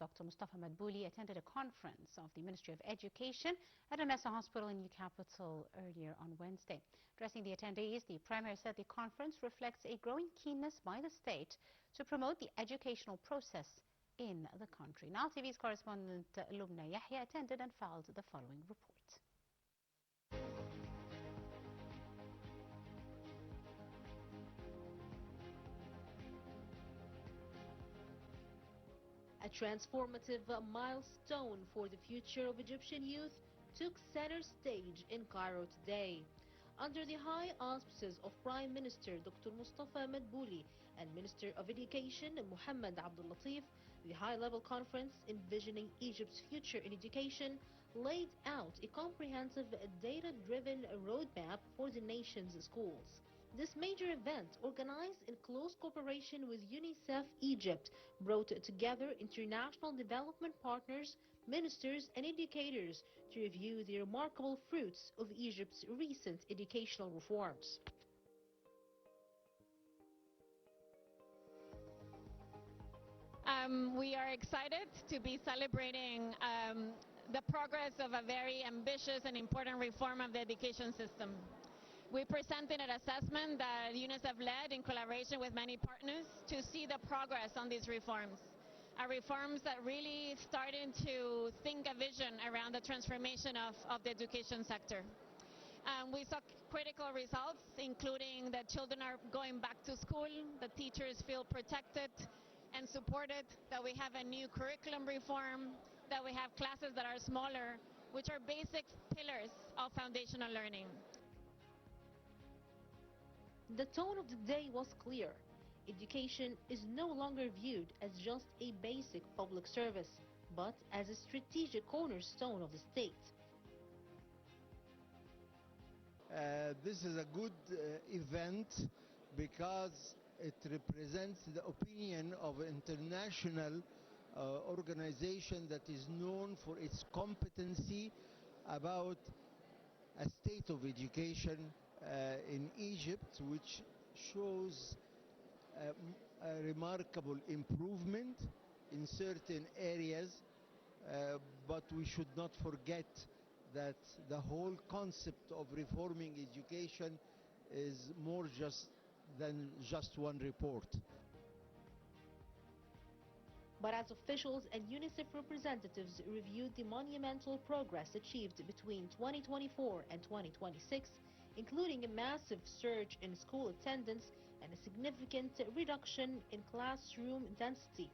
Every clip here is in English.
Dr. Mustafa Madbouly attended a conference of the Ministry of Education at Anessa Hospital in New Capital earlier on Wednesday. Addressing the attendees, the Premier said the conference reflects a growing keenness by the state to promote the educational process in the country. Nile TV's correspondent Lubna Yahya attended and filed the following report. A transformative milestone for the future of Egyptian youth took center stage in Cairo today. Under the high auspices of Prime Minister Dr. Mustafa Madbouly and Minister of Education Mohammed Abdul Latif, the high-level conference envisioning Egypt's future in education laid out a comprehensive data-driven roadmap for the nation's schools. This major event, organized in close cooperation with UNICEF Egypt, brought together international development partners, ministers and educators to review the remarkable fruits of Egypt's recent educational reforms. We are excited to be celebrating the progress of a very ambitious and important reform of the education system. We presented an assessment that UNICEF led in collaboration with many partners to see the progress on these reforms. Reforms that really started to think a vision around the transformation of the education sector. We saw critical results, including that children are going back to school, the teachers feel protected and supported, that we have a new curriculum reform, that we have classes that are smaller, which are basic pillars of foundational learning. The tone of the day was clear. Education is no longer viewed as just a basic public service, but as a strategic cornerstone of the state. This is a good event because it represents the opinion of an international organization that is known for its competency about a state of education in Egypt, which shows a remarkable improvement in certain areas, but we should not forget that the whole concept of reforming education is more than just one report. But as officials and UNICEF representatives reviewed the monumental progress achieved between 2024 and 2026, including a massive surge in school attendance and a significant reduction in classroom density,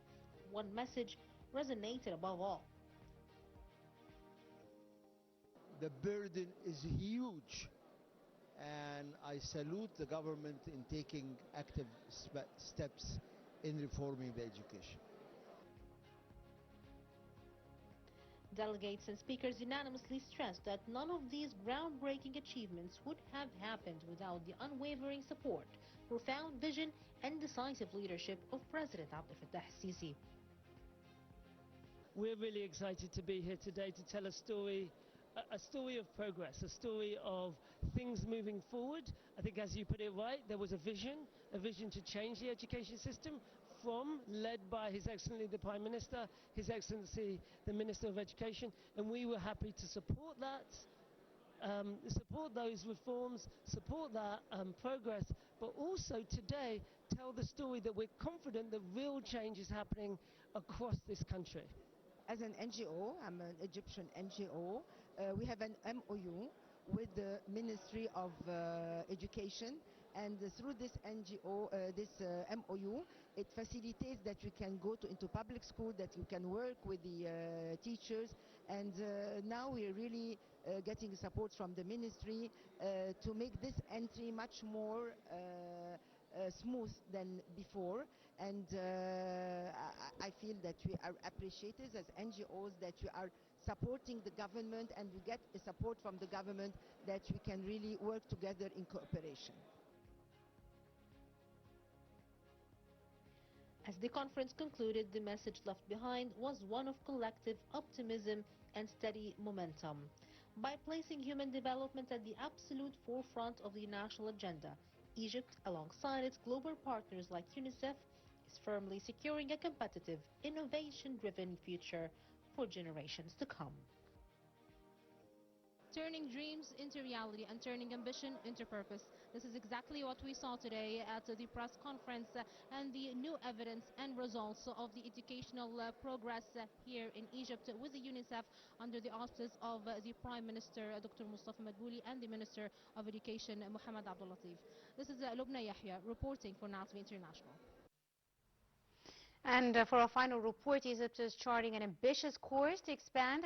one message resonated above all. The burden is huge, and I salute the government in taking active steps in reforming the education. Delegates and speakers unanimously stressed that none of these groundbreaking achievements would have happened without the unwavering support, profound vision and decisive leadership of President Abdel Fattah al-Sisi. We're really excited to be here today to tell a story of progress, a story of things moving forward. I think, as you put it right, there was a vision to change the education system led by His Excellency the Prime Minister, His Excellency the Minister of Education, and we were happy to support that, support those reforms, support that progress, but also today tell the story that we're confident that real change is happening across this country. As an NGO, I'm an Egyptian NGO, we have an MOU with the Ministry of Education, and through this NGO, MOU, it facilitates that we can go into public school, that we can work with the teachers, and now we're really getting support from the ministry to make this entry much more smooth than before, and I feel that we are appreciated as NGOs, that we are supporting the government, and we get the support from the government that we can really work together in cooperation. As the conference concluded, the message left behind was one of collective optimism and steady momentum. By placing human development at the absolute forefront of the national agenda, Egypt, alongside its global partners like UNICEF, is is firmly securing a competitive, innovation-driven future for generations to come. Turning dreams into reality and turning ambition into purpose. This is exactly what we saw today at the press conference and the new evidence and results of the educational progress here in Egypt with the UNICEF under the auspices of the Prime Minister Dr. Mustafa Madbouly and the Minister of Education Mohammed Abdul Latif. This is Lubna Yahya reporting for Nile TV International. And for our final report, Egypt is charting an ambitious course to expand